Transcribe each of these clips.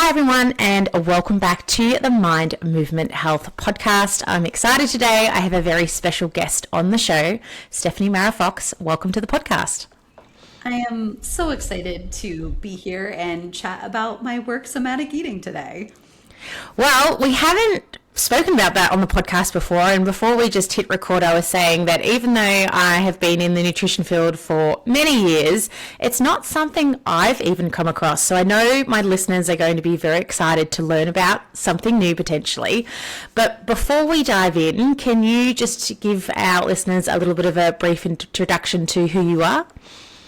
Hi everyone, and welcome back to the Mind Movement Health podcast. I'm excited today. I have a very special guest on the show, Stephanie Mara Fox. Welcome to the podcast. I am so excited to be here and chat about my work, Somatic Eating, today. Well, we haven't spoken about that on the podcast before, and before we just hit record, I was saying that even though I have been in the nutrition field for many years, it's not something I've even come across. So I know my listeners are going to be very excited to learn about something new potentially. But before we dive in, can you just give our listeners a little bit of a brief introduction to who you are?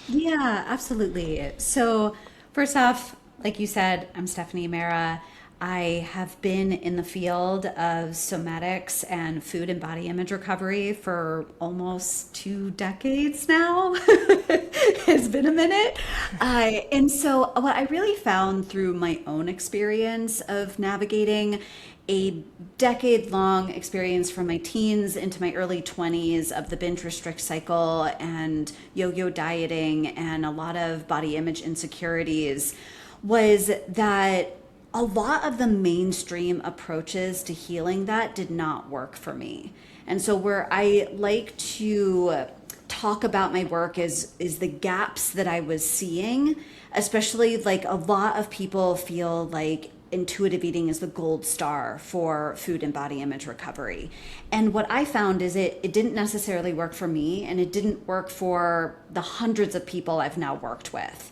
Yeah, absolutely. So, first off, like you said, I'm Stephanie Mara. I have been in the field of somatics and food and body image recovery for almost 2 decades now. It's been a minute. And so, what I really found through my own experience of navigating a decade-long experience from my teens into my early 20s of the binge restrict cycle and yo-yo dieting and a lot of body image insecurities was that a lot of the mainstream approaches to healing that did not work for me. And so where I like to talk about my work is the gaps that I was seeing, especially like a lot of people feel like intuitive eating is the gold star for food and body image recovery. And what I found is it didn't necessarily work for me, and it didn't work for the hundreds of people I've now worked with.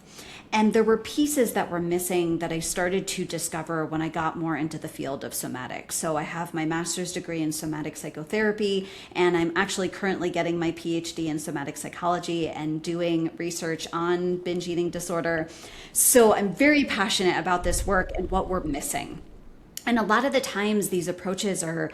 And there were pieces that were missing that I started to discover when I got more into the field of somatics. So I have my master's degree in somatic psychotherapy, and I'm actually currently getting my PhD in somatic psychology and doing research on binge eating disorder. So I'm very passionate about this work and what we're missing. And a lot of the times these approaches are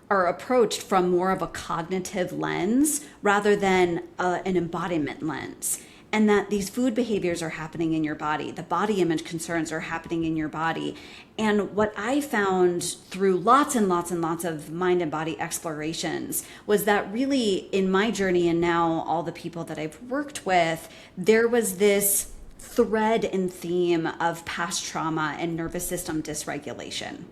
approached from more of a cognitive lens rather than an embodiment lens. And that these food behaviors are happening in your body. The body image concerns are happening in your body. And what I found through lots and lots and lots of mind and body explorations was that really in my journey, and now all the people that I've worked with, there was this thread and theme of past trauma and nervous system dysregulation.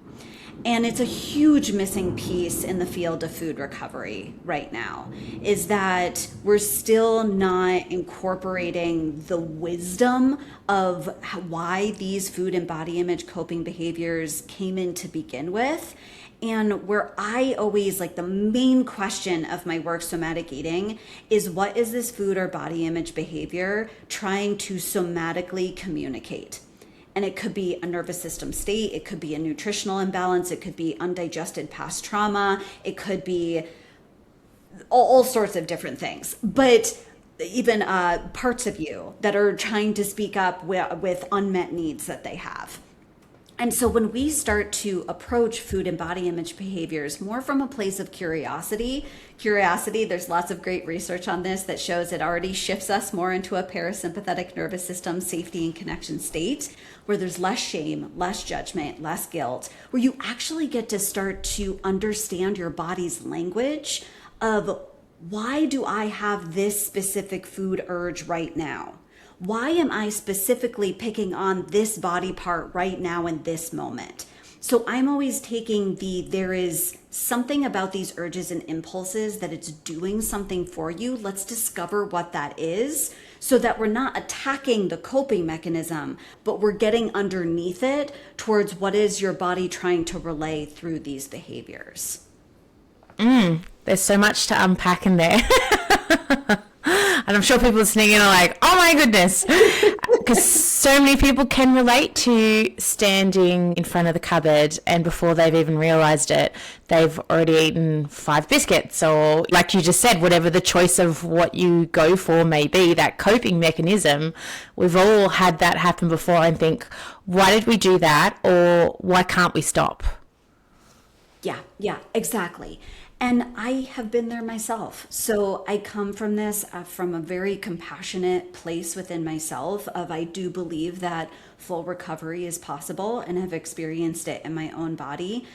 And it's a huge missing piece in the field of food recovery right now, is that we're still not incorporating the wisdom of why these food and body image coping behaviors came in to begin with. And where I always, like, the main question of my work, Somatic Eating, is what is this food or body image behavior trying to somatically communicate? And it could be a nervous system state, it could be a nutritional imbalance, it could be undigested past trauma, it could be all sorts of different things. But even parts of you that are trying to speak up with unmet needs that they have. And so when we start to approach food and body image behaviors more from a place of curiosity, there's lots of great research on this that shows it already shifts us more into a parasympathetic nervous system safety and connection state where there's less shame, less judgment, less guilt, where you actually get to start to understand your body's language of why do I have this specific food urge right now? Why am I specifically picking on this body part right now in this moment? So I'm always taking there is something about these urges and impulses that it's doing something for you. Let's discover what that is so that we're not attacking the coping mechanism, but we're getting underneath it towards what is your body trying to relay through these behaviors. There's so much to unpack in there. And I'm sure people listening in are like, oh my goodness. Because so many people can relate to standing in front of the cupboard and before they've even realized it, they've already eaten 5 biscuits. Or like you just said, whatever the choice of what you go for may be, that coping mechanism, we've all had that happen before and think, why did we do that? Or why can't we stop? Yeah, exactly. And I have been there myself. So I come from this from a very compassionate place within myself of I do believe that full recovery is possible and have experienced it in my own body.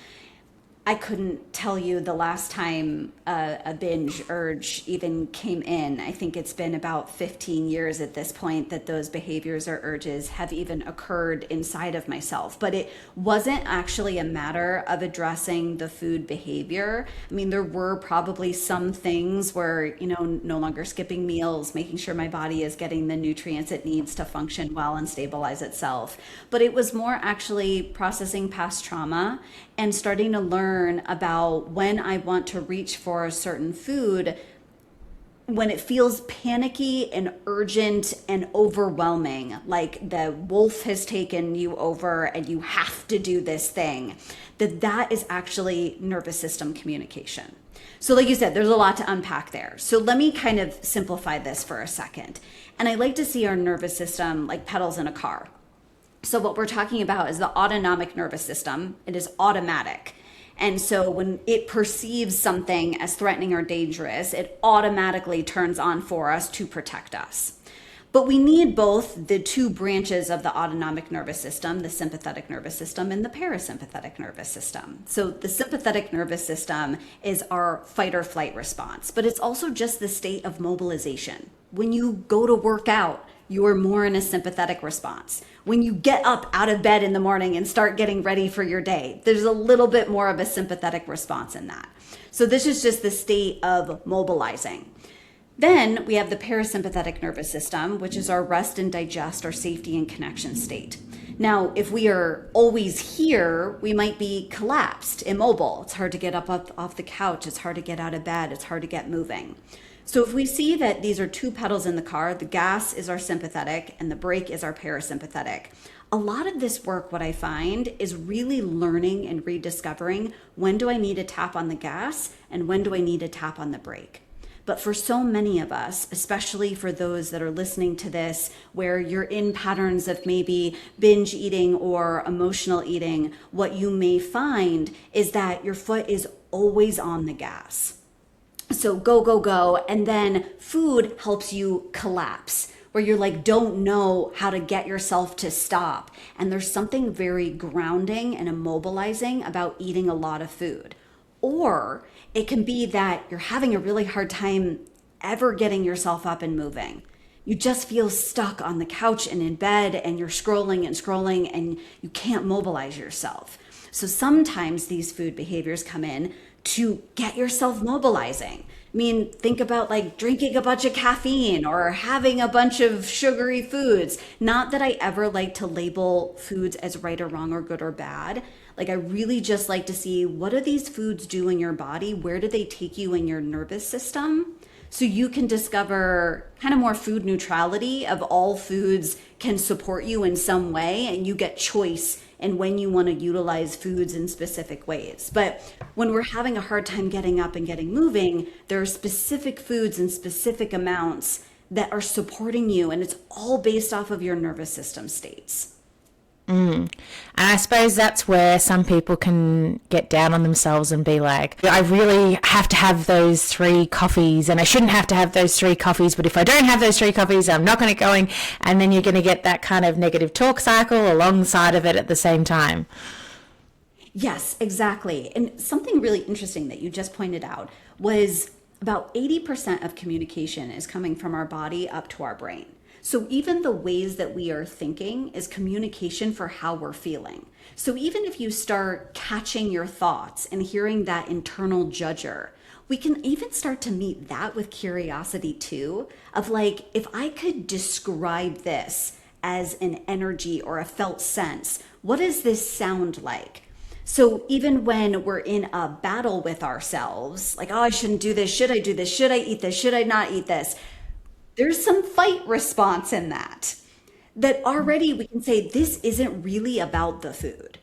I couldn't tell you the last time a binge urge even came in. I think it's been about 15 years at this point that those behaviors or urges have even occurred inside of myself. But it wasn't actually a matter of addressing the food behavior. I mean, there were probably some things where, no longer skipping meals, making sure my body is getting the nutrients it needs to function well and stabilize itself. But it was more actually processing past trauma and starting to learn about when I want to reach for a certain food, when it feels panicky and urgent and overwhelming, like the wolf has taken you over and you have to do this thing, that is actually nervous system communication. So like you said, there's a lot to unpack there. So let me kind of simplify this for a second. And I like to see our nervous system like pedals in a car. So what we're talking about is the autonomic nervous system. It is automatic. And so when it perceives something as threatening or dangerous, it automatically turns on for us to protect us. But we need both the two branches of the autonomic nervous system, the sympathetic nervous system and the parasympathetic nervous system. So the sympathetic nervous system is our fight or flight response, but it's also just the state of mobilization. When you go to work out, you are more in a sympathetic response. When you get up out of bed in the morning and start getting ready for your day, there's a little bit more of a sympathetic response in that. So this is just the state of mobilizing. Then we have the parasympathetic nervous system, which is our rest and digest or safety and connection state. Now, if we are always here, we might be collapsed, immobile. It's hard to get up off the couch. It's hard to get out of bed. It's hard to get moving. So if we see that these are two pedals in the car, the gas is our sympathetic and the brake is our parasympathetic. A lot of this work, what I find, is really learning and rediscovering when do I need to tap on the gas and when do I need to tap on the brake. But for so many of us, especially for those that are listening to this, where you're in patterns of maybe binge eating or emotional eating, what you may find is that your foot is always on the gas. So go, go, go. And then food helps you collapse, where you're like, don't know how to get yourself to stop. And there's something very grounding and immobilizing about eating a lot of food. Or it can be that you're having a really hard time ever getting yourself up and moving. You just feel stuck on the couch and in bed and you're scrolling and you can't mobilize yourself. So sometimes these food behaviors come in to get yourself mobilizing. I mean, think about like drinking a bunch of caffeine or having a bunch of sugary foods. Not that I ever like to label foods as right or wrong or good or bad. Like I really just like to see, what do these foods do in your body? Where do they take you in your nervous system? So you can discover kind of more food neutrality of all foods can support you in some way, and you get choice in when you want to utilize foods in specific ways. But when we're having a hard time getting up and getting moving, there are specific foods and specific amounts that are supporting you, and it's all based off of your nervous system states. And I suppose that's where some people can get down on themselves and be like, I really have to have those 3 coffees and I shouldn't have to have those 3 coffees, but if I don't have those 3 coffees, I'm not going to going. And then you're going to get that kind of negative talk cycle alongside of it at the same time. Yes, exactly. And something really interesting that you just pointed out was about 80% of communication is coming from our body up to our brain. So even the ways that we are thinking is communication for how we're feeling. So even if you start catching your thoughts and hearing that internal judger, we can even start to meet that with curiosity too, of like, if I could describe this as an energy or a felt sense, what does this sound like? So even when we're in a battle with ourselves, like, oh, I shouldn't do this. Should I do this? Should I eat this? Should I not eat this? There's some fight response in that already we can say, this isn't really about the food.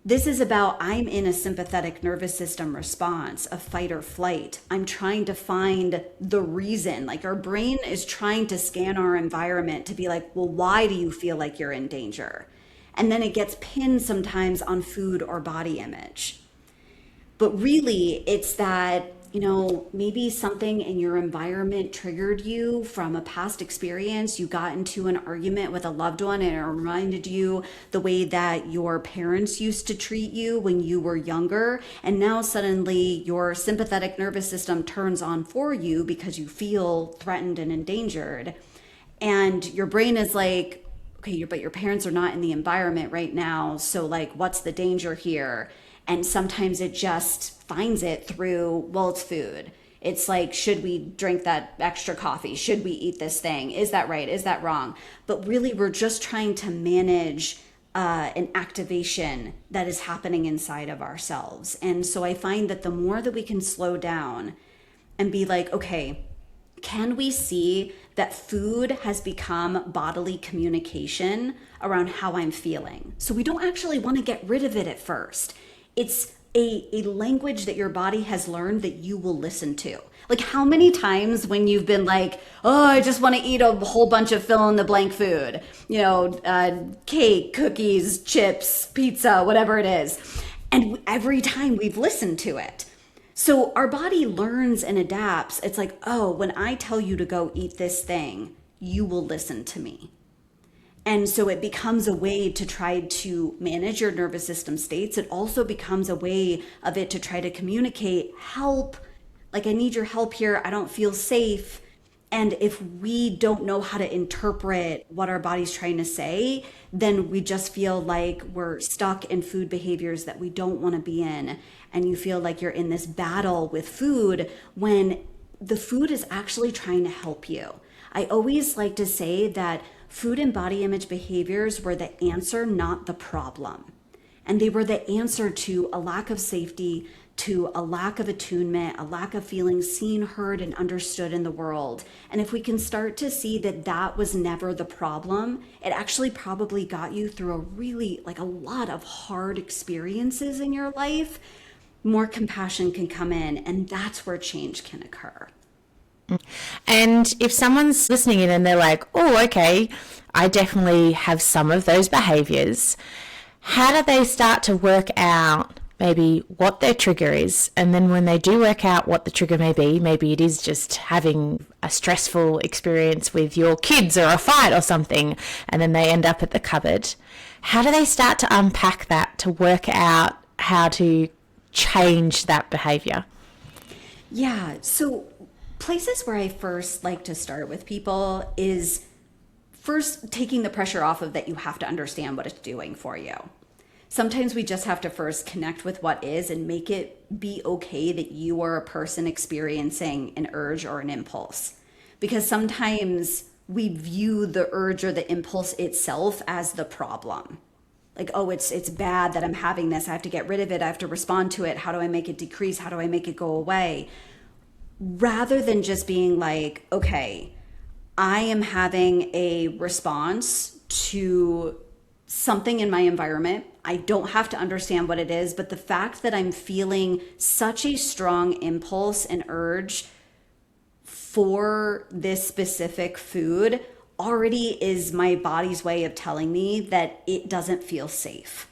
This is about, I'm in a sympathetic nervous system response of fight or flight. I'm trying to find the reason. Like our brain is trying to scan our environment to be like, well, why do you feel like you're in danger? And then it gets pinned sometimes on food or body image. But really, it's that maybe something in your environment triggered you from a past experience. You got into an argument with a loved one and it reminded you the way that your parents used to treat you when you were younger. And now suddenly your sympathetic nervous system turns on for you because you feel threatened and endangered. And your brain is like, okay, but your parents are not in the environment right now. So, like, what's the danger here? And sometimes it just finds it through, well, it's food. It's like, should we drink that extra coffee? Should we eat this thing? Is that right? Is that wrong? But really, we're just trying to manage an activation that is happening inside of ourselves. And so I find that the more that we can slow down and be like, okay, can we see that food has become bodily communication around how I'm feeling? So we don't actually want to get rid of it at first. It's a language that your body has learned that you will listen to. Like, how many times when you've been like, oh, I just want to eat a whole bunch of fill in the blank food, cake, cookies, chips, pizza, whatever it is. And every time we've listened to it. So our body learns and adapts. It's like, oh, when I tell you to go eat this thing, you will listen to me. And so it becomes a way to try to manage your nervous system states. It also becomes a way of it to try to communicate, help, like, I need your help here. I don't feel safe. And if we don't know how to interpret what our body's trying to say, then we just feel like we're stuck in food behaviors that we don't want to be in. And you feel like you're in this battle with food when the food is actually trying to help you. I always like to say that food and body image behaviors were the answer, not the problem. And they were the answer to a lack of safety, to a lack of attunement, a lack of feeling seen, heard, and understood in the world. And if we can start to see that that was never the problem, it actually probably got you through a lot of hard experiences in your life, more compassion can come in, and that's where change can occur. And if someone's listening in and they're like, oh, okay, I definitely have some of those behaviors, how do they start to work out maybe what their trigger is? And then when they do work out what the trigger may be, maybe it is just having a stressful experience with your kids or a fight or something, and then they end up at the cupboard. How do they start to unpack that to work out how to change that behavior? Yeah, so places where I first like to start with people is first taking the pressure off of that you have to understand what it's doing for you. Sometimes we just have to first connect with what is and make it be okay that you are a person experiencing an urge or an impulse. Because sometimes we view the urge or the impulse itself as the problem. Like, oh, it's bad that I'm having this. I have to get rid of it. I have to respond to it. How do I make it decrease? How do I make it go away? Rather than just being like, okay, I am having a response to something in my environment. I don't have to understand what it is, but the fact that I'm feeling such a strong impulse and urge for this specific food already is my body's way of telling me that it doesn't feel safe.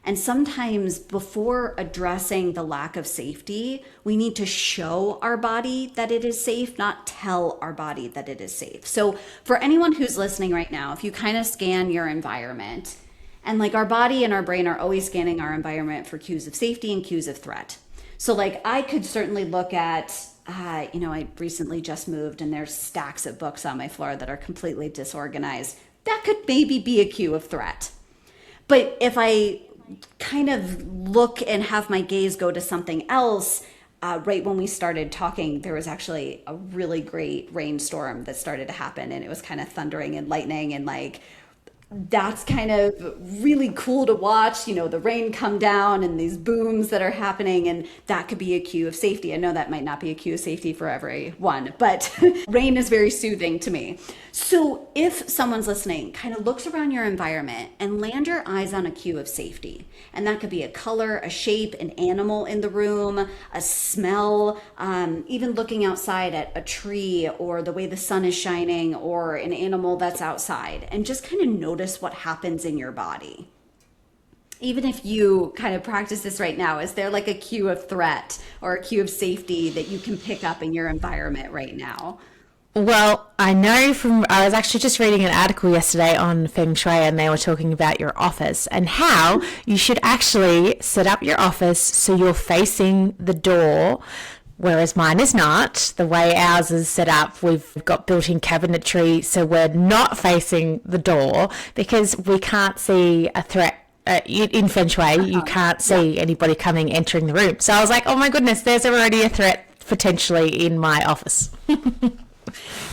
And sometimes before addressing the lack of safety, we need to show our body that it is safe, not tell our body that it is safe. So for anyone who's listening right now, if you kind of scan your environment, and like our body and our brain are always scanning our environment for cues of safety and cues of threat. So like I could certainly look at, I recently just moved and there's stacks of books on my floor that are completely disorganized. That could maybe be a cue of threat. But if I kind of look and have my gaze go to something else, right when we started talking, there was actually a really great rainstorm that started to happen, and it was kind of thundering and lightning, and like that's kind of really cool to watch, the rain come down and these booms that are happening, and that could be a cue of safety. I know that might not be a cue of safety for everyone, but rain is very soothing to me. So if someone's listening, kind of looks around your environment and land your eyes on a cue of safety. And that could be a color, a shape, an animal in the room, a smell, even looking outside at a tree or the way the sun is shining or an animal that's outside, and just kind of notice what happens in your body. Even if you kind of practice this right now, is there like a cue of threat or a cue of safety that you can pick up in your environment right now? Well, I know I was actually just reading an article yesterday on Feng Shui, and they were talking about your office and how you should actually set up your office so you're facing the door, whereas mine is not. The way ours is set up, we've got built-in cabinetry, so we're not facing the door because we can't see a threat. In Feng Shui, you can't see anybody entering the room. So I was like, oh my goodness, there's already a threat potentially in my office.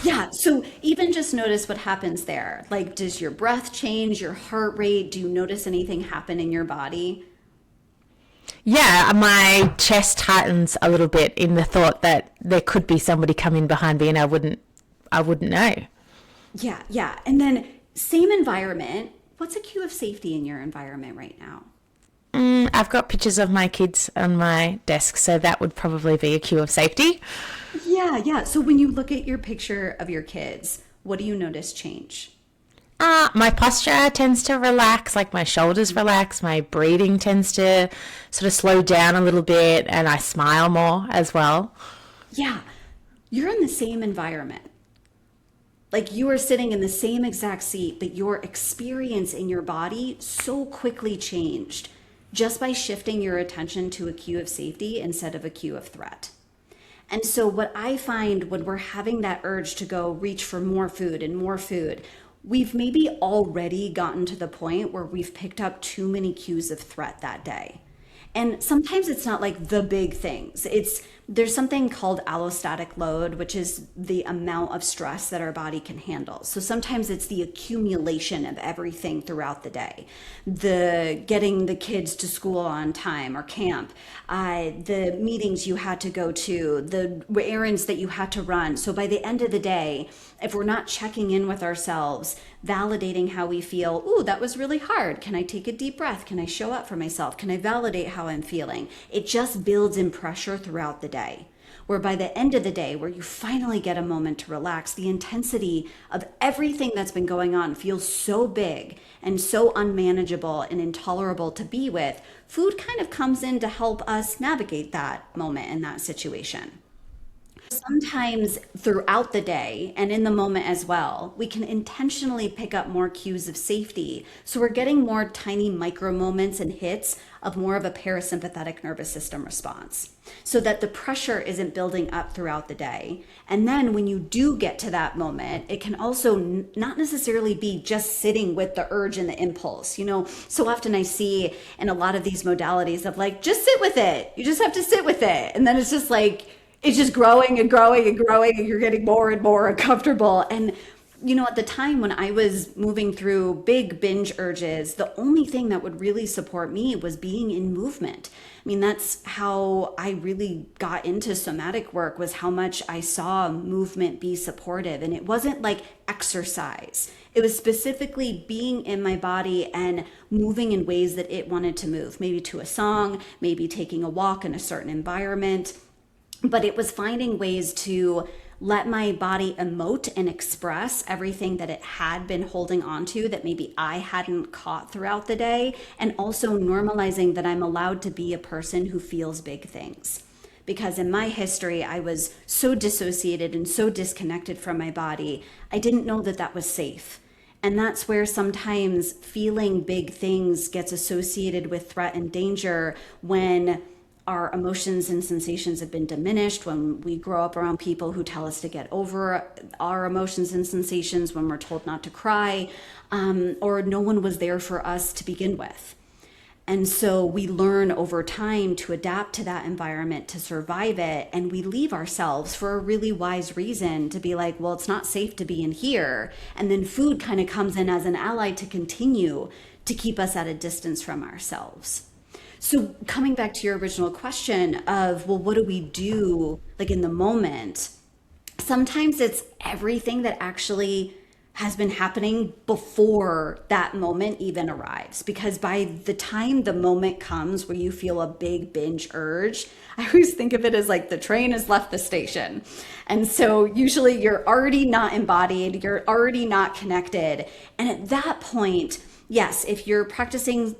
Yeah, so even just notice what happens there. Like, does your breath change, your heart rate? Do you notice anything happen in your body? Yeah, my chest tightens a little bit in the thought that there could be somebody coming behind me and I wouldn't know. Yeah, yeah. And then same environment. What's a cue of safety in your environment right now? I've got pictures of my kids on my desk, so that would probably be a cue of safety. Yeah, yeah. So when you look at your picture of your kids, what do you notice change? My posture tends to relax, like my shoulders relax, my breathing tends to sort of slow down a little bit, and I smile more as well. Yeah, you're in the same environment. Like you are sitting in the same exact seat, but your experience in your body so quickly changed just by shifting your attention to a cue of safety instead of a cue of threat. And so what I find when we're having that urge to go reach for more food and more food, we've maybe already gotten to the point where we've picked up too many cues of threat that day. And sometimes it's not like the big things. There's something called allostatic load, which is the amount of stress that our body can handle. So sometimes it's the accumulation of everything throughout the day. The getting the kids to school on time or camp, the meetings you had to go to, the errands that you had to run. So by the end of the day, if we're not checking in with ourselves, validating how we feel, ooh, that was really hard. Can I take a deep breath? Can I show up for myself? Can I validate how I'm feeling? It just builds in pressure throughout the day. Where by the end of the day, where you finally get a moment to relax, the intensity of everything that's been going on feels so big and so unmanageable and intolerable to be with. Food kind of comes in to help us navigate that moment and that situation. Sometimes throughout the day and in the moment as well, we can intentionally pick up more cues of safety. So we're getting more tiny micro moments and hits of more of a parasympathetic nervous system response so that the pressure isn't building up throughout the day. And then when you do get to that moment, it can also not necessarily be just sitting with the urge and the impulse. You know, so often I see in a lot of these modalities of like, just sit with it. You just have to sit with it. And then it's just like, it's just growing and growing and growing, and you're getting more and more uncomfortable. And, you know, at the time when I was moving through big binge urges, the only thing that would really support me was being in movement. I mean, that's how I really got into somatic work, was how much I saw movement be supportive. And it wasn't like exercise. It was specifically being in my body and moving in ways that it wanted to move, maybe to a song, maybe taking a walk in a certain environment. But it was finding ways to let my body emote and express everything that it had been holding on to that maybe I hadn't caught throughout the day, and also normalizing that I'm allowed to be a person who feels big things. Because in my history, I was so dissociated and so disconnected from my body, I didn't know that that was safe. And that's where sometimes feeling big things gets associated with threat and danger when our emotions and sensations have been diminished, when we grow up around people who tell us to get over our emotions and sensations, when we're told not to cry, or no one was there for us to begin with. And so we learn over time to adapt to that environment, to survive it, and we leave ourselves for a really wise reason to be like, well, it's not safe to be in here. And then food kind of comes in as an ally to continue to keep us at a distance from ourselves. So coming back to your original question of, well, what do we do like in the moment? Sometimes it's everything that actually has been happening before that moment even arrives. Because by the time the moment comes where you feel a big binge urge, I always think of it as like the train has left the station. And so usually you're already not embodied, you're already not connected. And at that point, yes, if you're practicing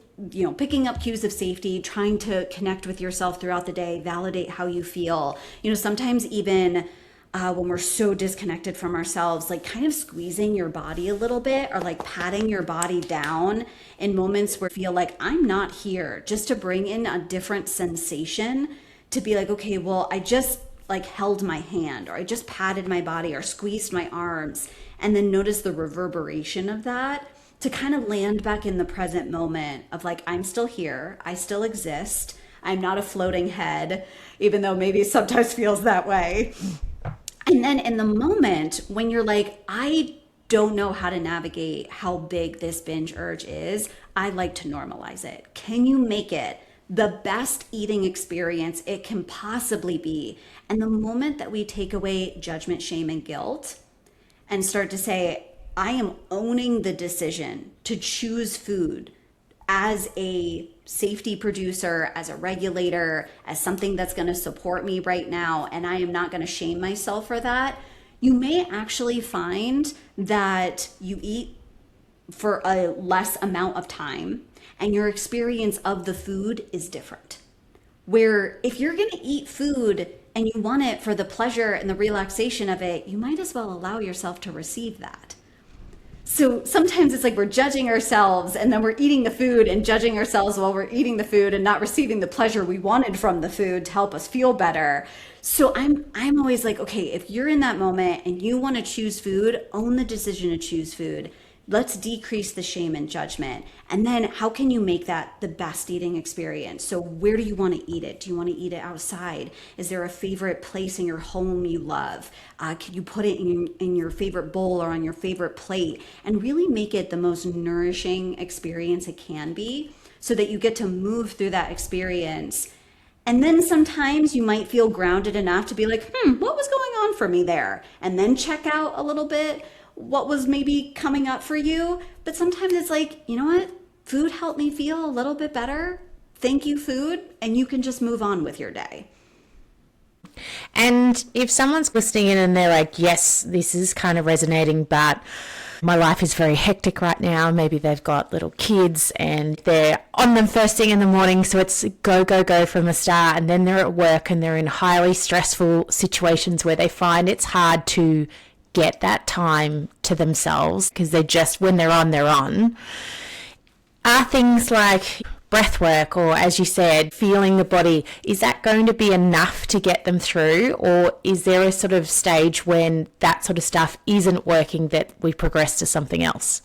picking up cues of safety, trying to connect with yourself throughout the day, validate how you feel. Sometimes even when we're so disconnected from ourselves, like kind of squeezing your body a little bit or like patting your body down in moments where you feel like I'm not here, just to bring in a different sensation, to be like, okay, well, I just like held my hand, or I just patted my body or squeezed my arms, and then notice the reverberation of that, to kind of land back in the present moment of like, I'm still here, I still exist, I'm not a floating head, even though maybe sometimes feels that way. And then in the moment when you're like, I don't know how to navigate how big this binge urge is, I like to normalize it. Can you make it the best eating experience it can possibly be? And the moment that we take away judgment, shame, and guilt and start to say, I am owning the decision to choose food as a safety producer, as a regulator, as something that's going to support me right now, and I am not going to shame myself for that, you may actually find that you eat for a less amount of time and your experience of the food is different. Where if you're going to eat food and you want it for the pleasure and the relaxation of it, you might as well allow yourself to receive that. So sometimes it's like we're judging ourselves and then we're eating the food and judging ourselves while we're eating the food and not receiving the pleasure we wanted from the food to help us feel better. So I'm always like, okay, if you're in that moment and you want to choose food, own the decision to choose food. Let's decrease the shame and judgment. And then how can you make that the best eating experience? So where do you want to eat it? Do you want to eat it outside? Is there a favorite place in your home you love? Can you put it in your favorite bowl or on your favorite plate and really make it the most nourishing experience it can be, so that you get to move through that experience? And then sometimes you might feel grounded enough to be like, what was going on for me there? And then check out a little bit what was maybe coming up for you. But sometimes it's like, you know what? Food helped me feel a little bit better. Thank you, food. And you can just move on with your day. And if someone's listening in and they're like, yes, this is kind of resonating, but my life is very hectic right now. Maybe they've got little kids and they're on them first thing in the morning. So it's go, go, go from the start. And then they're at work and they're in highly stressful situations where they find it's hard to get that time to themselves because they're just, when they're on. Are things like breath work, or as you said, feeling the body, is that going to be enough to get them through? Or is there a sort of stage when that sort of stuff isn't working that we progress to something else?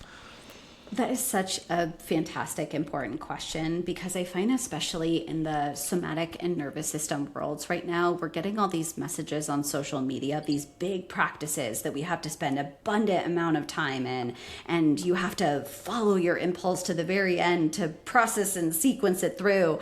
That is such a fantastic, important question, because I find especially in the somatic and nervous system worlds right now, we're getting all these messages on social media, these big practices that we have to spend abundant amount of time in, and you have to follow your impulse to the very end to process and sequence it through.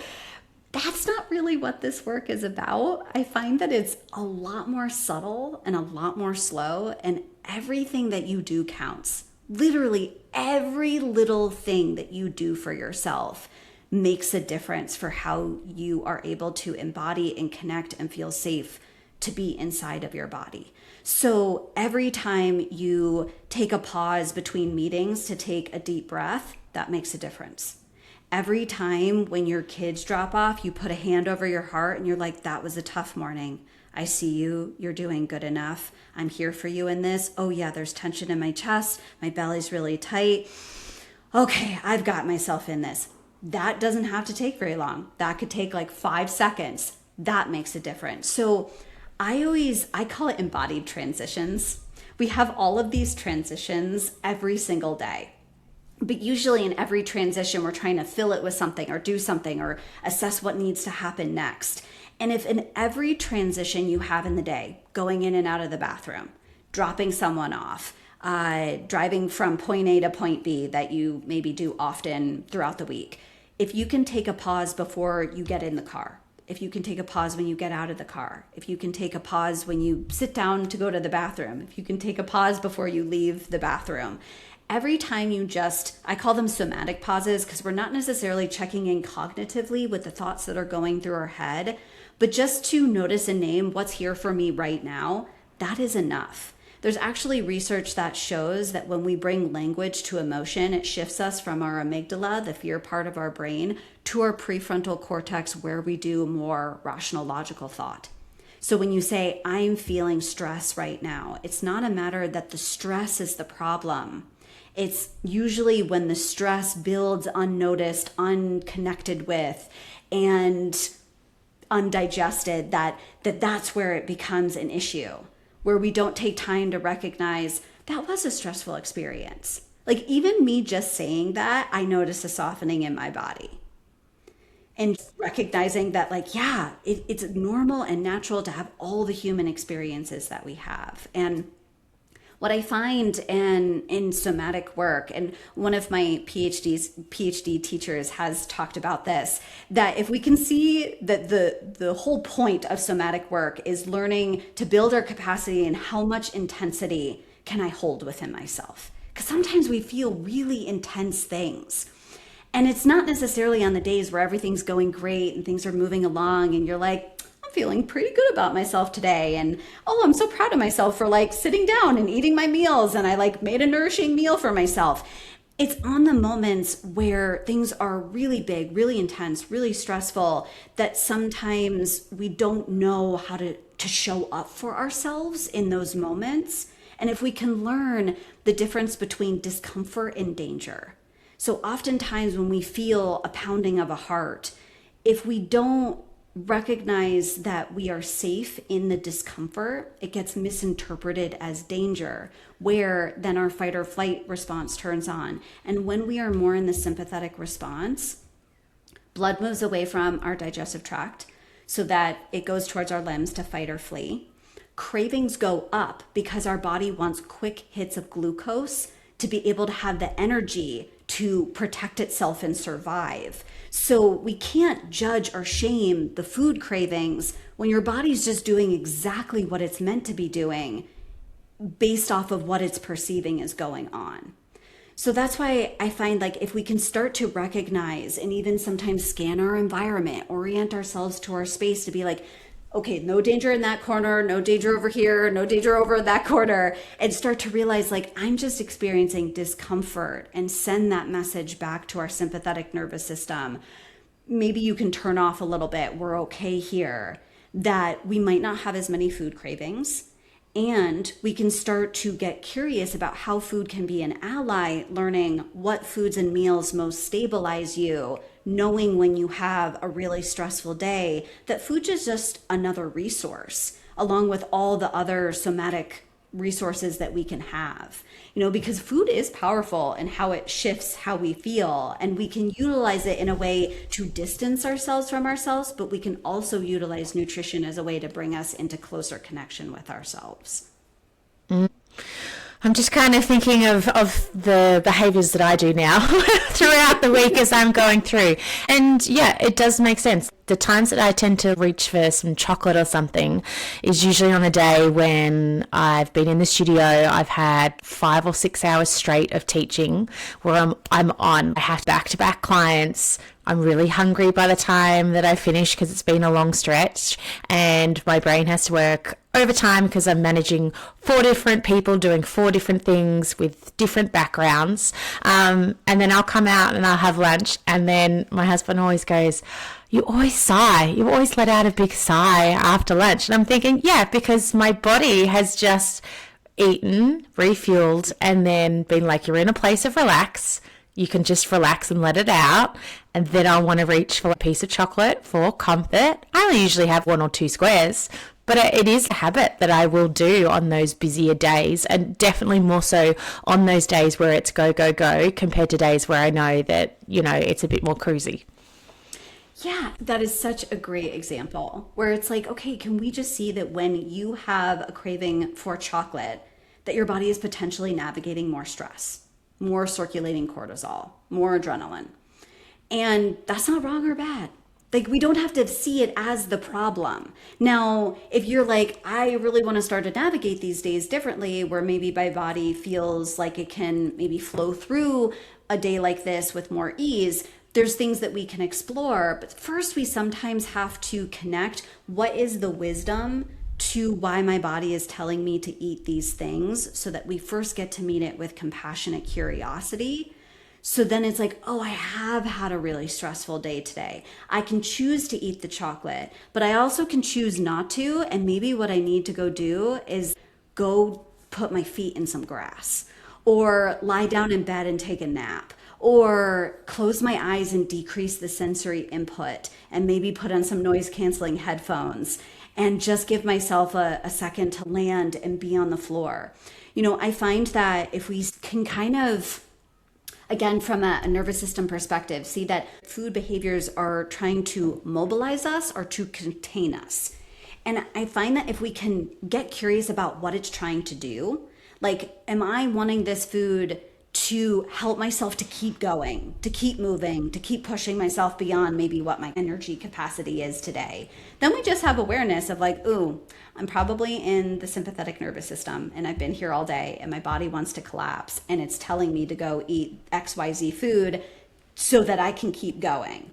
That's not really what this work is about. I find that it's a lot more subtle and a lot more slow, and everything that you do counts. Literally every little thing that you do for yourself makes a difference for how you are able to embody and connect and feel safe to be inside of your body. So every time you take a pause between meetings to take a deep breath, that makes a difference. Every time when your kids drop off, you put a hand over your heart and you're like, that was a tough morning. I see you. You're doing good enough. I'm here for you in this. Oh yeah, there's tension in my chest. My belly's really tight. Okay, I've got myself in this. That doesn't have to take very long. That could take like 5 seconds. That makes a difference. So I call it embodied transitions. We have all of these transitions every single day. But usually in every transition, we're trying to fill it with something or do something or assess what needs to happen next. And if in every transition you have in the day, going in and out of the bathroom, dropping someone off, driving from point A to point B that you maybe do often throughout the week, if you can take a pause before you get in the car, if you can take a pause when you get out of the car, if you can take a pause when you sit down to go to the bathroom, if you can take a pause before you leave the bathroom, every time you I call them somatic pauses because we're not necessarily checking in cognitively with the thoughts that are going through our head, but just to notice and name what's here for me right now, that is enough. There's actually research that shows that when we bring language to emotion, it shifts us from our amygdala, the fear part of our brain, to our prefrontal cortex, where we do more rational, logical thought. So when you say, I'm feeling stress right now, it's not a matter that the stress is the problem. It's usually when the stress builds unnoticed, unconnected with, and undigested, that's where it becomes an issue, where we don't take time to recognize that was a stressful experience. Like even me just saying that, I notice a softening in my body. And recognizing that, like, yeah, it's normal and natural to have all the human experiences that we have. And what I find in somatic work, and one of my PhD teachers has talked about this, that if we can see that the whole point of somatic work is learning to build our capacity and how much intensity can I hold within myself. Because sometimes we feel really intense things. And it's not necessarily on the days where everything's going great and things are moving along and you're like, I'm feeling pretty good about myself today. And oh, I'm so proud of myself for like sitting down and eating my meals. And I like made a nourishing meal for myself. It's on the moments where things are really big, really intense, really stressful, that sometimes we don't know how to show up for ourselves in those moments. And if we can learn the difference between discomfort and danger. So oftentimes when we feel a pounding of a heart, if we don't recognize that we are safe in the discomfort, it gets misinterpreted as danger, where then our fight or flight response turns on. And when we are more in the sympathetic response, blood moves away from our digestive tract so that it goes towards our limbs to fight or flee. Cravings go up because our body wants quick hits of glucose to be able to have the energy to protect itself and survive. So we can't judge or shame the food cravings when your body's just doing exactly what it's meant to be doing based off of what it's perceiving is going on. So that's why I find, like, if we can start to recognize and even sometimes scan our environment, orient ourselves to our space to be like, okay, no danger in that corner, no danger over here, no danger over in that corner, and start to realize, like, I'm just experiencing discomfort, and send that message back to our sympathetic nervous system. Maybe you can turn off a little bit. We're okay here. That we might not have as many food cravings, and we can start to get curious about how food can be an ally, learning what foods and meals most stabilize you, knowing when you have a really stressful day, that food is just another resource, along with all the other somatic resources that we can have. Because food is powerful in how it shifts how we feel, and we can utilize it in a way to distance ourselves from ourselves, but we can also utilize nutrition as a way to bring us into closer connection with ourselves. I'm just kind of thinking of the behaviours that I do now throughout the week as I'm going through. And yeah, it does make sense. The times that I tend to reach for some chocolate or something is usually on a day when I've been in the studio, I've had 5 or 6 hours straight of teaching where I'm on. I have back-to-back clients. I'm really hungry by the time that I finish because it's been a long stretch, and my brain has to work overtime because I'm managing 4 different people doing 4 different things with different backgrounds. And then I'll come out and I'll have lunch, and then my husband always goes, you always sigh. You always let out a big sigh after lunch. And I'm thinking, yeah, because my body has just eaten, refueled, and then been like, you're in a place of relax. You can just relax and let it out. And then I'll want to reach for a piece of chocolate for comfort. I only usually have 1 or 2 squares, but it is a habit that I will do on those busier days, and definitely more so on those days where it's go, go, go, compared to days where I know that, it's a bit more cruisy. Yeah, that is such a great example where it's like, okay, can we just see that when you have a craving for chocolate, that your body is potentially navigating more stress, more circulating cortisol, more adrenaline. And that's not wrong or bad. Like, we don't have to see it as the problem. Now, if you're like, I really want to start to navigate these days differently, where maybe my body feels like it can maybe flow through a day like this with more ease, there's things that we can explore. But first, we sometimes have to connect what is the wisdom to why my body is telling me to eat these things, so that we first get to meet it with compassionate curiosity. So then it's like, oh, I have had a really stressful day today. I can choose to eat the chocolate, but I also can choose not to. And maybe what I need to go do is go put my feet in some grass, or lie down in bed and take a nap, or close my eyes and decrease the sensory input, and maybe put on some noise canceling headphones and just give myself a second to land and be on the floor. I find that if we can kind of, again, from a nervous system perspective, see that food behaviors are trying to mobilize us or to contain us. And I find that if we can get curious about what it's trying to do, like, am I wanting this food to help myself to keep going, to keep moving, to keep pushing myself beyond maybe what my energy capacity is today? Then we just have awareness of like, ooh, I'm probably in the sympathetic nervous system and I've been here all day and my body wants to collapse and it's telling me to go eat XYZ food so that I can keep going.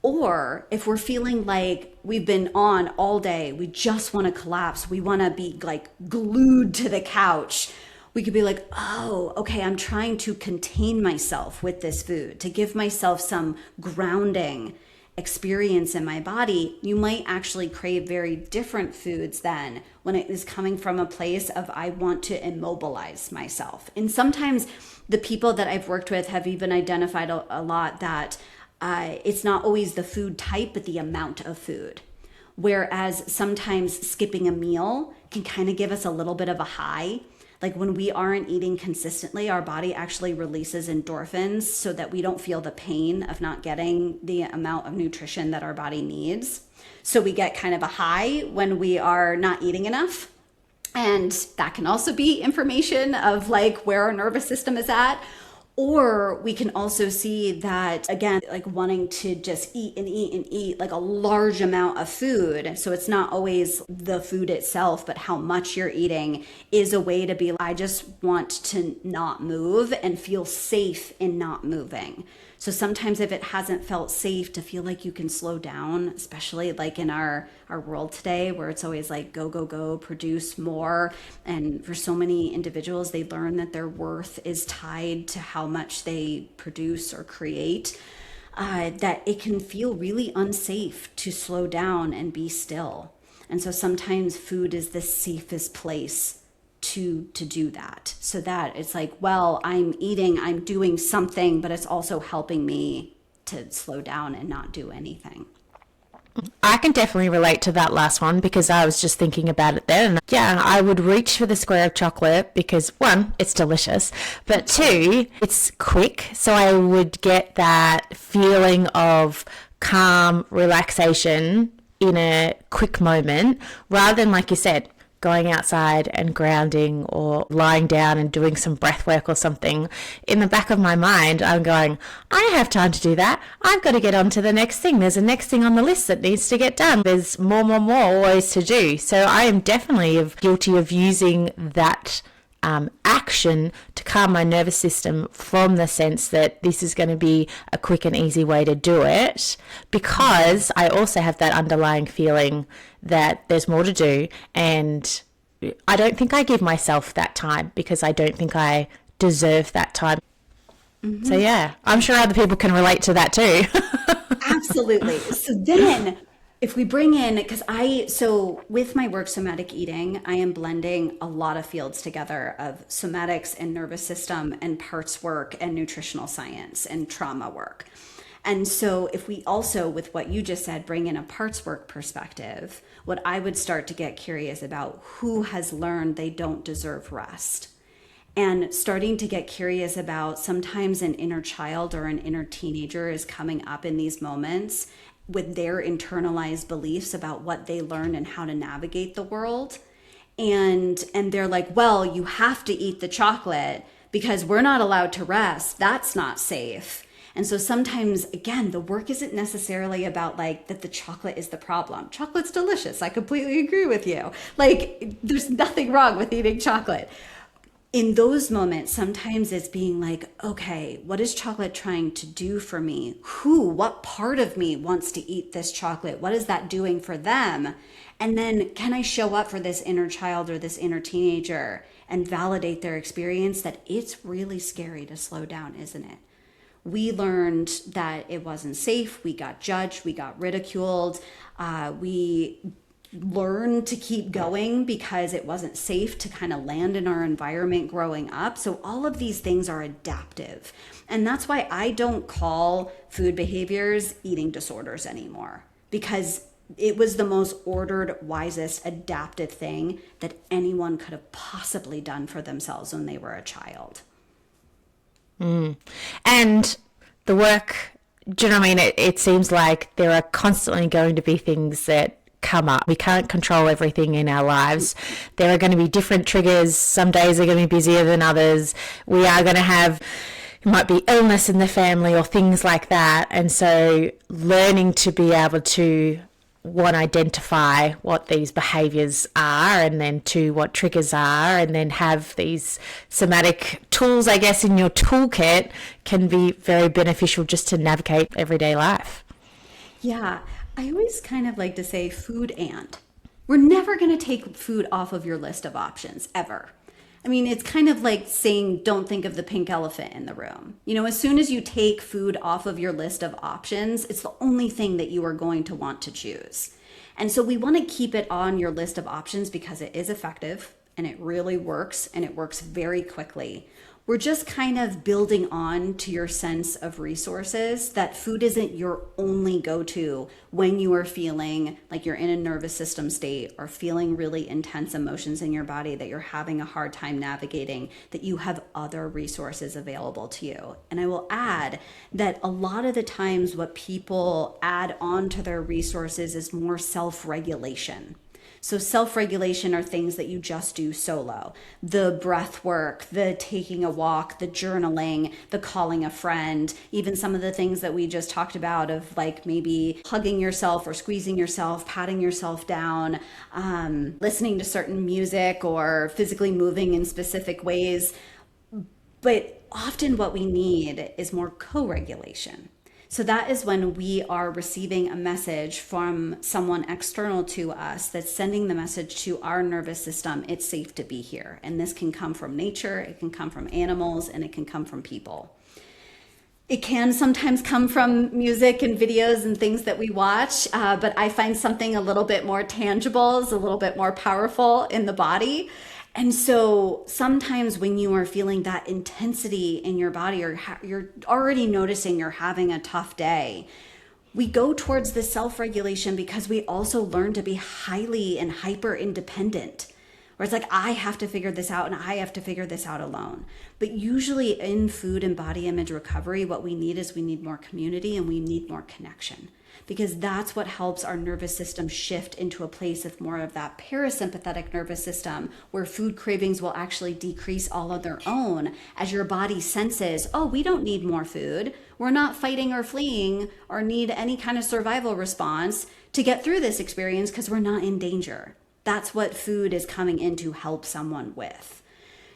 Or if we're feeling like we've been on all day, we just want to collapse, we want to be like glued to the couch, we could be like, oh, okay, I'm trying to contain myself with this food, to give myself some grounding experience in my body. You might actually crave very different foods then when it is coming from a place of, I want to immobilize myself. And sometimes the people that I've worked with have even identified a lot that it's not always the food type, but the amount of food. Whereas sometimes skipping a meal can kind of give us a little bit of a high. Like when we aren't eating consistently, our body actually releases endorphins so that we don't feel the pain of not getting the amount of nutrition that our body needs. So we get kind of a high when we are not eating enough. And that can also be information of like where our nervous system is at. Or we can also see that, again, like wanting to just eat and eat and eat like a large amount of food. So it's not always the food itself, but how much you're eating is a way to be, I just want to not move and feel safe in not moving. So sometimes if it hasn't felt safe to feel like you can slow down, especially like in our world today where it's always like go, go, go, produce more. And for so many individuals, they learn that their worth is tied to how much they produce or create, that it can feel really unsafe to slow down and be still. And so sometimes food is the safest place to do that, so that it's like, well, I'm eating, I'm doing something, but it's also helping me to slow down and not do anything. I can definitely relate to that last one because I was just thinking about it then. Yeah, I would reach for the square of chocolate because one, it's delicious, but two, it's quick. So I would get that feeling of calm, relaxation in a quick moment rather than, like you said, going outside and grounding or lying down and doing some breath work or something. In the back of my mind, I'm going, I don't have time to do that. I've got to get on to the next thing. There's a next thing on the list that needs to get done. There's more always to do. So I am definitely guilty of using that action to calm my nervous system from the sense that this is going to be a quick and easy way to do it, because I also have that underlying feeling that there's more to do, and I don't think I give myself that time because I don't think I deserve that time. Mm-hmm. So yeah, I'm sure other people can relate to that too. Absolutely. So then if we bring in, so with my work, Somatic Eating, I am blending a lot of fields together of somatics and nervous system and parts work and nutritional science and trauma work. And so if we also, with what you just said, bring in a parts work perspective, what I would start to get curious about who has learned they don't deserve rest. And starting to get curious about sometimes an inner child or an inner teenager is coming up in these moments with their internalized beliefs about what they learned and how to navigate the world. And they're like, well, you have to eat the chocolate because we're not allowed to rest. That's not safe. And so sometimes, again, the work isn't necessarily about like that the chocolate is the problem. Chocolate's delicious. I completely agree with you. Like, there's nothing wrong with eating chocolate. in those moments, sometimes it's being like, okay, what is chocolate trying to do for me? What part of me wants to eat this chocolate? What is that doing for them? And then can I show up for this inner child or this inner teenager and validate their experience that it's really scary to slow down, isn't it? We learned that it wasn't safe. We got judged. We got ridiculed. We learned to keep going because it wasn't safe to kind of land in our environment growing up. So all of these things are adaptive. And that's why I don't call food behaviors eating disorders anymore, because it was the most ordered, wisest, adaptive thing that anyone could have possibly done for themselves when they were a child. And the work, do you know what I mean? It seems like there are constantly going to be things that come up. We can't control everything in our lives. There are going to be different triggers. Some days are going to be busier than others. We are going to have, it might be illness in the family or things like that. And so learning to be able to, one, identify what these behaviors are, and then two, what triggers are, and then have these somatic tools, I guess, in your toolkit can be very beneficial just to navigate everyday life. Yeah, I always kind of like to say food and. We're never going to take food off of your list of options, ever. I mean, it's kind of like saying, don't think of the pink elephant in the room. You know, as soon as you take food off of your list of options, it's the only thing that you are going to want to choose. And so we want to keep it on your list of options because it is effective and it really works, and it works very quickly. We're just kind of building on to your sense of resources, that food isn't your only go-to when you are feeling like you're in a nervous system state or feeling really intense emotions in your body that you're having a hard time navigating, that you have other resources available to you. And I will add that a lot of the times what people add on to their resources is more self-regulation. So self-regulation are things that you just do solo. The breath work, the taking a walk, the journaling, the calling a friend, even some of the things that we just talked about of like maybe hugging yourself or squeezing yourself, patting yourself down, listening to certain music or physically moving in specific ways. But often what we need is more co-regulation. So that is when we are receiving a message from someone external to us that's sending the message to our nervous system, it's safe to be here. And this can come from nature, it can come from animals, and it can come from people. It can sometimes come from music and videos and things that we watch, but I find something a little bit more tangible is a little bit more powerful in the body. And so sometimes when you are feeling that intensity in your body, or you're already noticing you're having a tough day, we go towards the self-regulation because we also learn to be highly and hyper independent, where it's like, I have to figure this out and I have to figure this out alone. But usually in food and body image recovery, what we need is we need more community and we need more connection, because that's what helps our nervous system shift into a place of more of that parasympathetic nervous system, where food cravings will actually decrease all on their own as your body senses, oh, we don't need more food. We're not fighting or fleeing or need any kind of survival response to get through this experience because we're not in danger. That's what food is coming in to help someone with.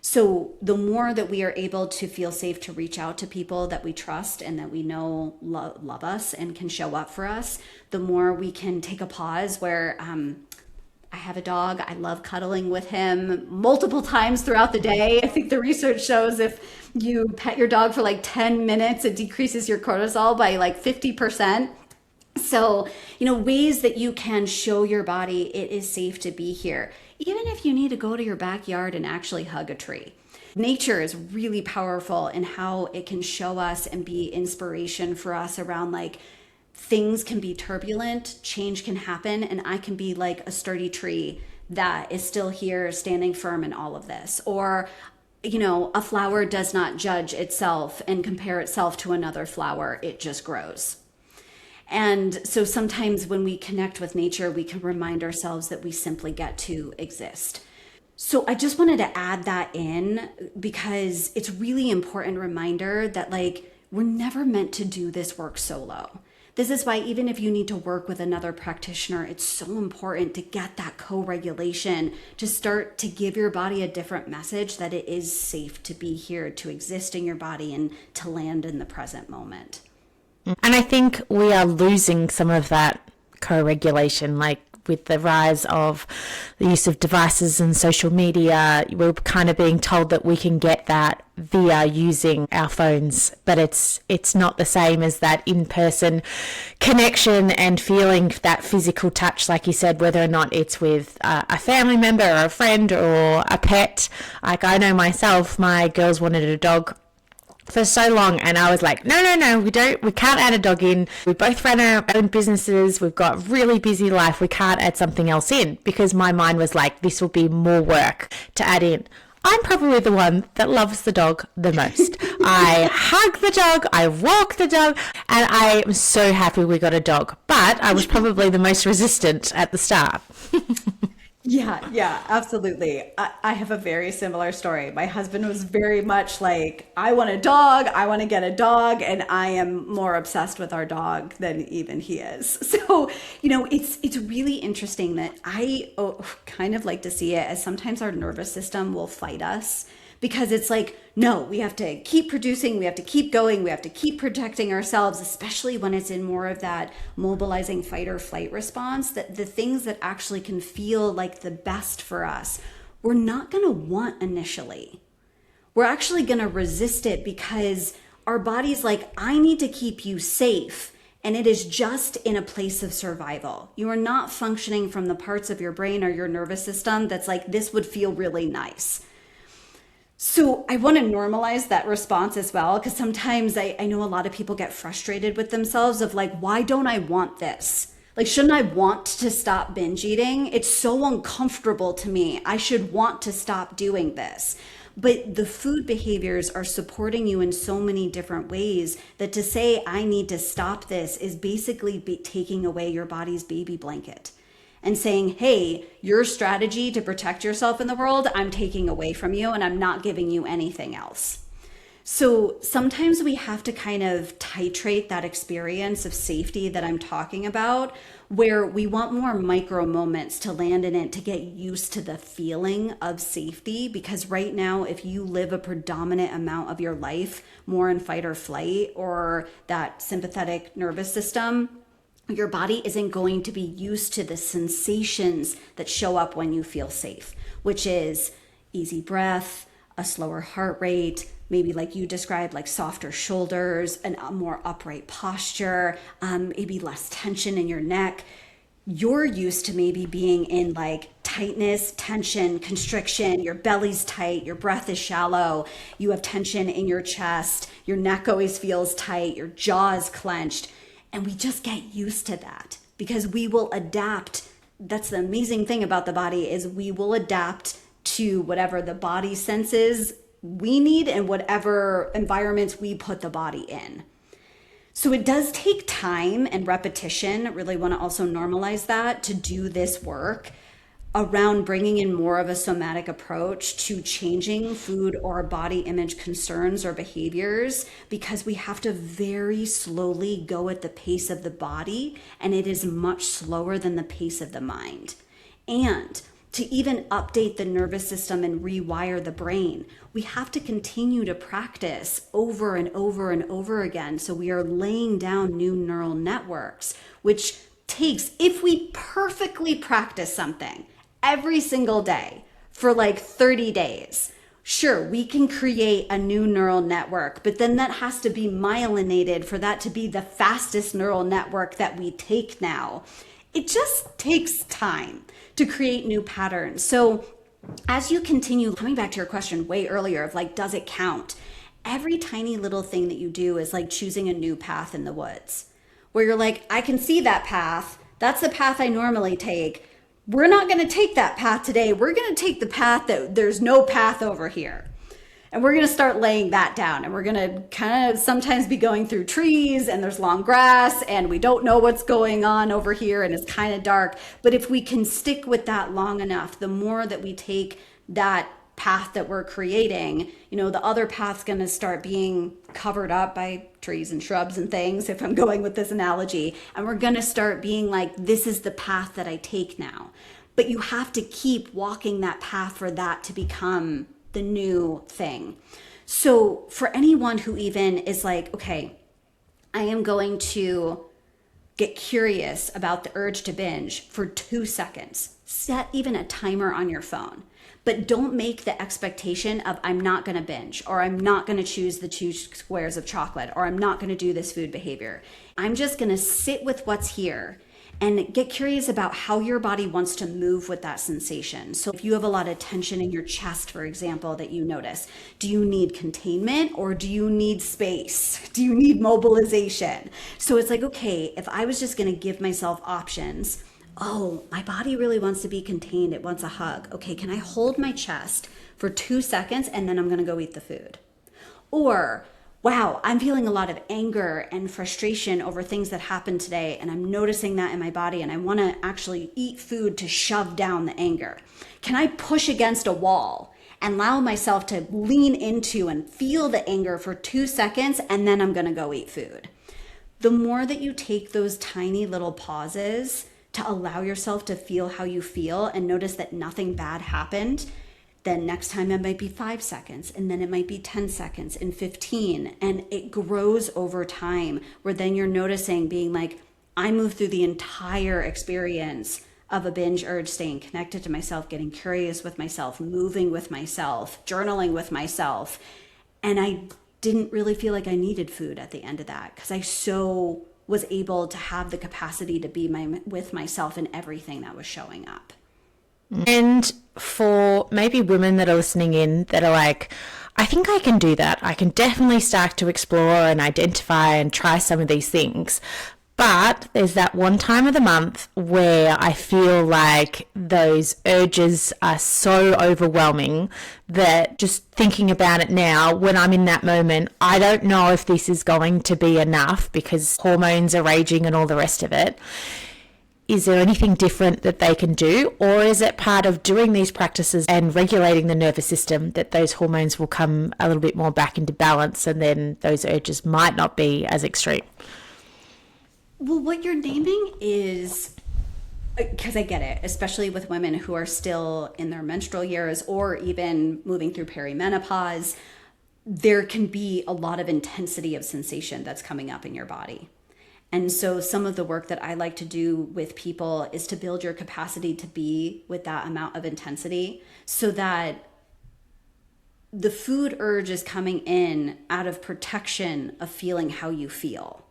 So the more that we are able to feel safe to reach out to people that we trust and that we know love us and can show up for us, the more we can take a pause where I have a dog. I love cuddling with him multiple times throughout the day. I think the research shows if you pet your dog for like 10 minutes, it decreases your cortisol by like 50%. So, ways that you can show your body it is safe to be here, even if you need to go to your backyard and actually hug a tree. Nature is really powerful in how it can show us and be inspiration for us around like things can be turbulent, change can happen, and I can be like a sturdy tree that is still here standing firm in all of this. Or a flower does not judge itself and compare itself to another flower, it just grows. And so sometimes when we connect with nature, we can remind ourselves that we simply get to exist. So I just wanted to add that in because it's really important reminder that like we're never meant to do this work solo. This is why even if you need to work with another practitioner, it's so important to get that co-regulation, to start to give your body a different message that it is safe to be here, to exist in your body, and to land in the present moment. And I think we are losing some of that co-regulation, like with the rise of the use of devices and social media. We're kind of being told that we can get that via using our phones, but it's not the same as that in-person connection and feeling that physical touch, like you said, whether or not it's with a family member or a friend or a pet. Like, I know myself, my girls wanted a dog for so long, and I was like, no, we can't add a dog in. We both run our own businesses. We've got really busy life. We can't add something else in, because my mind was like, this will be more work to add in. I'm probably the one that loves the dog the most. I hug the dog, I walk the dog, and I am so happy we got a dog. But I was probably the most resistant at the start. Yeah, absolutely. I have a very similar story. My husband was very much like, I want a dog, I want to get a dog, and I am more obsessed with our dog than even he is. So, it's really interesting that I kind of like to see it as sometimes our nervous system will fight us, because it's like, no, we have to keep producing, we have to keep going, we have to keep protecting ourselves, especially when it's in more of that mobilizing fight or flight response, that the things that actually can feel like the best for us, we're not going to want initially. We're actually going to resist it, because our body's like, I need to keep you safe. And it is just in a place of survival. You are not functioning from the parts of your brain or your nervous system that's like, this would feel really nice. So I want to normalize that response as well, because sometimes I know a lot of people get frustrated with themselves of like, why don't I want this? Like, shouldn't I want to stop binge eating? It's so uncomfortable to me. I should want to stop doing this. But the food behaviors are supporting you in so many different ways that to say, I need to stop this, is basically taking away your body's baby blanket and saying, hey, your strategy to protect yourself in the world, I'm taking away from you, and I'm not giving you anything else. So sometimes we have to kind of titrate that experience of safety that I'm talking about, where we want more micro moments to land in it, to get used to the feeling of safety. Because right now, if you live a predominant amount of your life more in fight or flight, or that sympathetic nervous system, your body isn't going to be used to the sensations that show up when you feel safe, which is easy breath, a slower heart rate, maybe like you described, like softer shoulders, and a more upright posture, maybe less tension in your neck. You're used to maybe being in like tightness, tension, constriction, your belly's tight, your breath is shallow, you have tension in your chest, your neck always feels tight, your jaw is clenched. And we just get used to that, because we will adapt. That's the amazing thing about the body, is we will adapt to whatever the body senses we need and whatever environments we put the body in. So it does take time and repetition. I really want to also normalize that, to do this work around bringing in more of a somatic approach to changing food or body image concerns or behaviors, because we have to very slowly go at the pace of the body, and it is much slower than the pace of the mind. And to even update the nervous system and rewire the brain, we have to continue to practice over and over and over again. So we are laying down new neural networks, which takes, if we perfectly practice something every single day for like 30 days, sure, we can create a new neural network, but then that has to be myelinated for that to be the fastest neural network that we take now. It just takes time to create new patterns. So as you continue, coming back to your question way earlier of like, does it count? Every tiny little thing that you do is like choosing a new path in the woods, where you're like, I can see that path. That's the path I normally take. We're not going to take that path today. We're going to take the path that there's no path over here. And we're going to start laying that down. And we're going to kind of sometimes be going through trees, and there's long grass, and we don't know what's going on over here, and it's kind of dark. But if we can stick with that long enough, the more that we take that path that we're creating, the other path's going to start being covered up by trees and shrubs and things, if I'm going with this analogy. And we're going to start being like, this is the path that I take now. But you have to keep walking that path for that to become the new thing. So for anyone who even is like, okay, I am going to get curious about the urge to binge for 2 seconds. Set even a timer on your phone. But don't make the expectation of I'm not going to binge, or I'm not going to choose the 2 squares of chocolate, or I'm not going to do this food behavior. I'm just going to sit with what's here and get curious about how your body wants to move with that sensation. So if you have a lot of tension in your chest, for example, that you notice, do you need containment or do you need space? Do you need mobilization? So it's like, okay, if I was just going to give myself options, oh, my body really wants to be contained. It wants a hug. Okay, can I hold my chest for 2 seconds and then I'm going to go eat the food? Or, wow, I'm feeling a lot of anger and frustration over things that happened today, and I'm noticing that in my body, and I want to actually eat food to shove down the anger. Can I push against a wall and allow myself to lean into and feel the anger for 2 seconds, and then I'm going to go eat food? The more that you take those tiny little pauses to allow yourself to feel how you feel and notice that nothing bad happened, then next time it might be 5 seconds, and then it might be 10 seconds and 15. And it grows over time, where then you're noticing being like, I move through the entire experience of a binge urge, staying connected to myself, getting curious with myself, moving with myself, journaling with myself. And I didn't really feel like I needed food at the end of that, because I so was able to have the capacity to be with myself in everything that was showing up. And for maybe women that are listening in that are like, I think I can do that. I can definitely start to explore and identify and try some of these things. But there's that one time of the month where I feel like those urges are so overwhelming that just thinking about it now, when I'm in that moment, I don't know if this is going to be enough because hormones are raging and all the rest of it. Is there anything different that they can do? Or is it part of doing these practices and regulating the nervous system that those hormones will come a little bit more back into balance, and then those urges might not be as extreme? Well, what you're naming is, because I get it, especially with women who are still in their menstrual years or even moving through perimenopause, there can be a lot of intensity of sensation that's coming up in your body. And so some of the work that I like to do with people is to build your capacity to be with that amount of intensity, so that the food urge is coming in out of protection of feeling how you feel.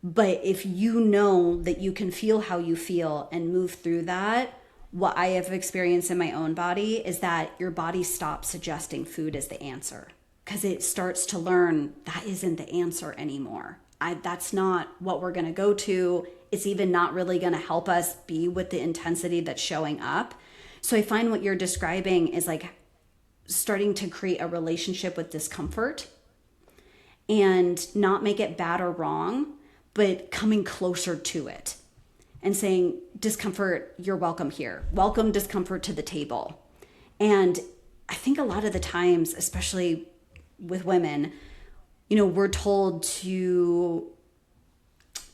But if you know that you can feel how you feel and move through that, what I have experienced in my own body is that your body stops suggesting food as the answer, because it starts to learn that isn't the answer anymore. That's not what we're going to go to. It's even not really going to help us be with the intensity that's showing up. So I find what you're describing is like starting to create a relationship with discomfort, and not make it bad or wrong, but coming closer to it and saying, discomfort, you're welcome here. Welcome discomfort to the table. And I think a lot of the times, especially with women, we're told to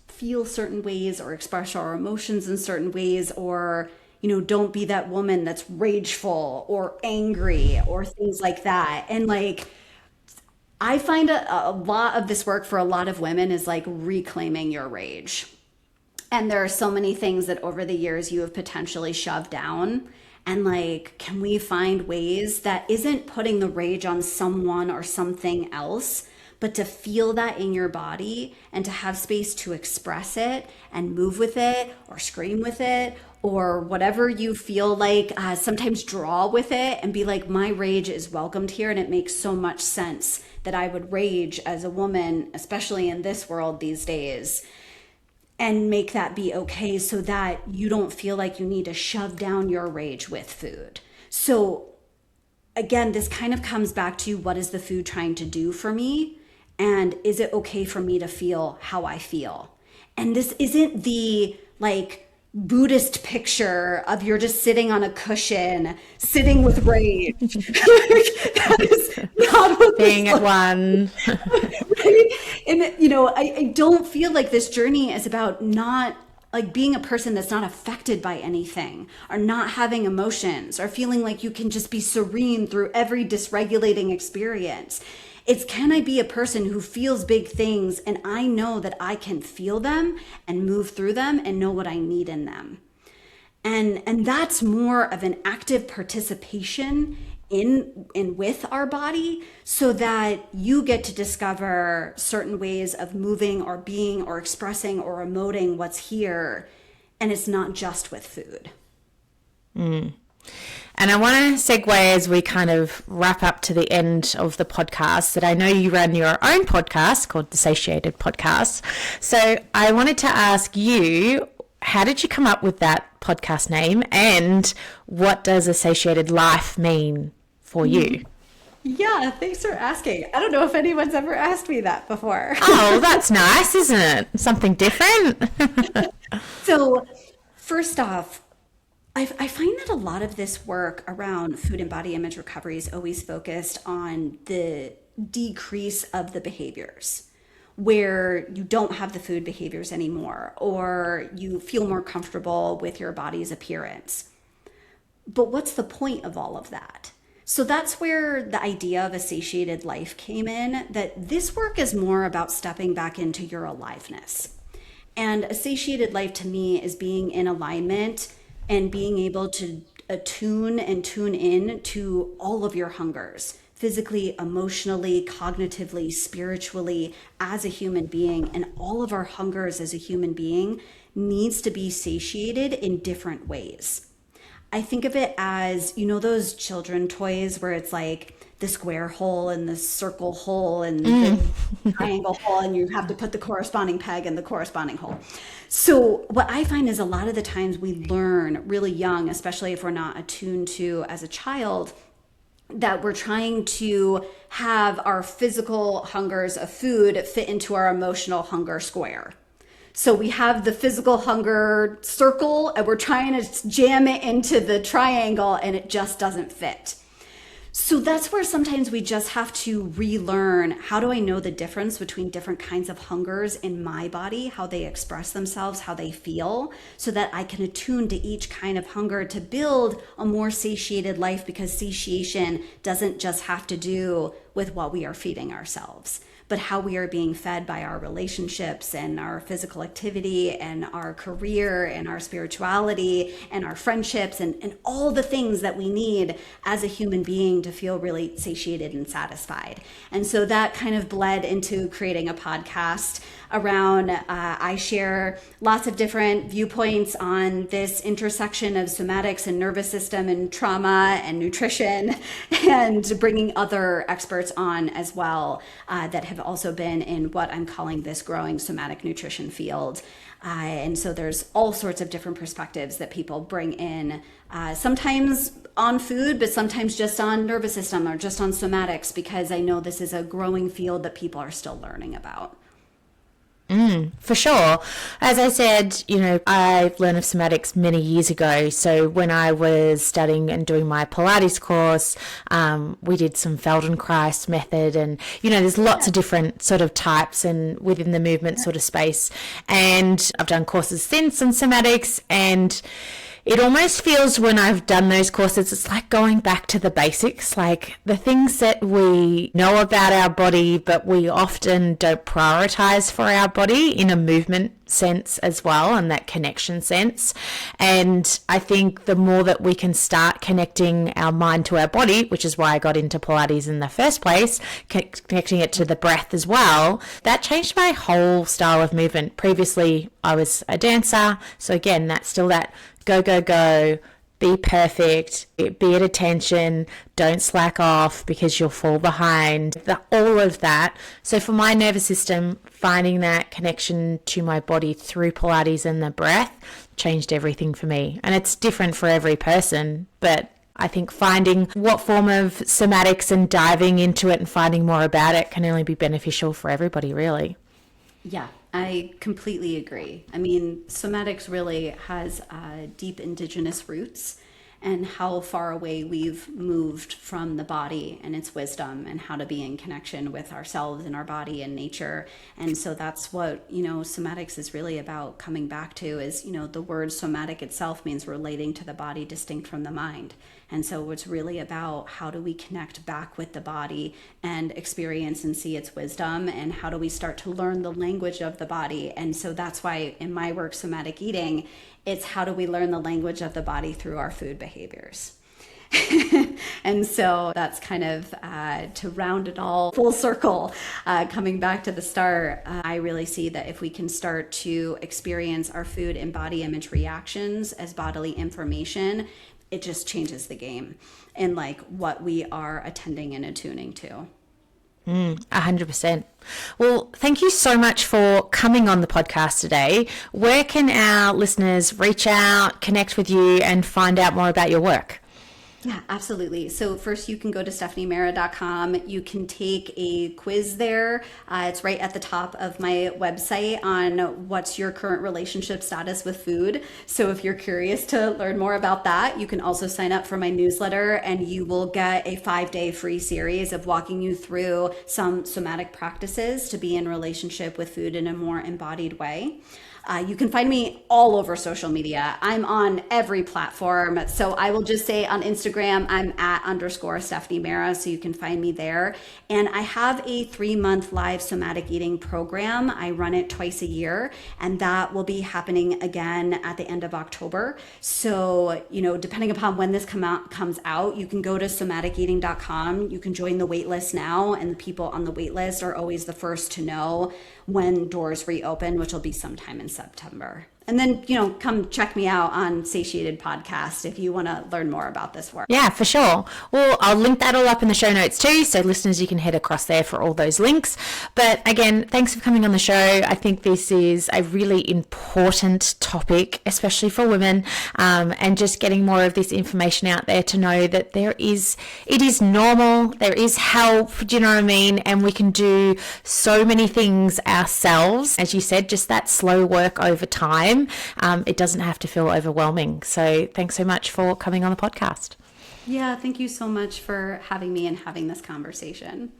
feel certain ways or express our emotions in certain ways, or, don't be that woman that's rageful or angry or things like that. And like, I find a lot of this work for a lot of women is like reclaiming your rage. And there are so many things that over the years you have potentially shoved down. And like, can we find ways that isn't putting the rage on someone or something else, but to feel that in your body and to have space to express it and move with it or scream with it or whatever you feel like, sometimes draw with it and be like, my rage is welcomed here. And it makes so much sense that I would rage as a woman, especially in this world these days, and make that be okay, so that you don't feel like you need to shove down your rage with food. So again, this kind of comes back to, what is the food trying to do for me? And is it okay for me to feel how I feel? And this isn't the like Buddhist picture of you're just sitting on a cushion, sitting with rage. That is not what Being at one. right? And I don't feel like this journey is about not like being a person that's not affected by anything, or not having emotions, or feeling like you can just be serene through every dysregulating experience. It's, can I be a person who feels big things and I know that I can feel them and move through them and know what I need in them. And that's more of an active participation in with our body, so that you get to discover certain ways of moving or being or expressing or emoting what's here, and it's not just with food. And I want to segue as we kind of wrap up to the end of the podcast that I know you run your own podcast called the Satiated Podcast. So I wanted to ask you, how did you come up with that podcast name, and what does a satiated life mean for you? Yeah, thanks for asking. I don't know if anyone's ever asked me that before. Oh, that's nice, isn't it? Something different. So first off, I find that a lot of this work around food and body image recovery is always focused on the decrease of the behaviors, where you don't have the food behaviors anymore, or you feel more comfortable with your body's appearance. But what's the point of all of that? So that's where the idea of a satiated life came in, that this work is more about stepping back into your aliveness. And a satiated life to me is being in alignment and being able to attune and tune in to all of your hungers, physically, emotionally, cognitively, spiritually, as a human being. And all of our hungers as a human being needs to be satiated in different ways. I think of it as, those children toys where it's like the square hole and the circle hole and the triangle hole, and you have to put the corresponding peg in the corresponding hole. So what I find is a lot of the times we learn really young, especially if we're not attuned to as a child, that we're trying to have our physical hungers of food fit into our emotional hunger square. So we have the physical hunger circle and we're trying to jam it into the triangle, and it just doesn't fit. So that's where sometimes we just have to relearn, how do I know the difference between different kinds of hungers in my body, how they express themselves, how they feel, so that I can attune to each kind of hunger to build a more satiated life, because satiation doesn't just have to do with what we are feeding ourselves, but how we are being fed by our relationships and our physical activity and our career and our spirituality and our friendships and all the things that we need as a human being to feel really satiated and satisfied. And so that kind of bled into creating a podcast around, I share lots of different viewpoints on this intersection of somatics and nervous system and trauma and nutrition, and bringing other experts on as well that have also been in what I'm calling this growing somatic nutrition field. And so there's all sorts of different perspectives that people bring in, sometimes on food, but sometimes just on nervous system or just on somatics, because I know this is a growing field that people are still learning about. For sure. As I said, I learned of somatics many years ago. So when I was studying and doing my Pilates course, we did some Feldenkrais method, and, there's lots of different sort of types and within the movement sort of space. And I've done courses since on somatics, and it almost feels, when I've done those courses, it's like going back to the basics, like the things that we know about our body, but we often don't prioritize for our body in a movement sense as well, and that connection sense. And I think the more that we can start connecting our mind to our body, which is why I got into Pilates in the first place, connecting it to the breath as well, that changed my whole style of movement. Previously, I was a dancer. So again, that's still that go, go, go, be perfect, be at attention, don't slack off because you'll fall behind, all of that. So for my nervous system, finding that connection to my body through Pilates and the breath changed everything for me. And it's different for every person, but I think finding what form of somatics and diving into it and finding more about it can only be beneficial for everybody, really. Yeah, I completely agree. I mean, somatics really has deep indigenous roots, and how far away we've moved from the body and its wisdom, and how to be in connection with ourselves and our body and nature. And so that's what, somatics is really about coming back to is, the word somatic itself means relating to the body distinct from the mind. And so it's really about how do we connect back with the body and experience and see its wisdom, and how do we start to learn the language of the body. And so that's why in my work, Somatic Eating, it's how do we learn the language of the body through our food behaviors. And so that's kind of to round it all full circle, coming back to the start. I really see that if we can start to experience our food and body image reactions as bodily information, it just changes the game and like what we are attending and attuning to. 100%. Well, thank you so much for coming on the podcast today. Where can our listeners reach out, connect with you, and find out more about your work? Yeah, absolutely. So first you can go to stephaniemera.com. You can take a quiz there. It's right at the top of my website on what's your current relationship status with food. So if you're curious to learn more about that, you can also sign up for my newsletter, and you will get a 5-day free series of walking you through some somatic practices to be in relationship with food in a more embodied way. You can find me all over social media. I'm on every platform. So I will just say on Instagram, I'm @_Stephanie Mera. So you can find me there. And I have a 3-month live somatic eating program. I run it twice a year, and that will be happening again at the end of October. So, depending upon when this comes out, you can go to somaticeating.com. You can join the wait list now, and the people on the wait list are always the first to know when doors reopen, which will be sometime in September. And then, come check me out on Satiated Podcast if you want to learn more about this work. Yeah, for sure. Well, I'll link that all up in the show notes too. So listeners, you can head across there for all those links. But again, thanks for coming on the show. I think this is a really important topic, especially for women, and just getting more of this information out there to know that it is normal. There is help. Do you know what I mean? And we can do so many things ourselves. As you said, just that slow work over time. It doesn't have to feel overwhelming. So thanks so much for coming on the podcast. Yeah, thank you so much for having me and having this conversation.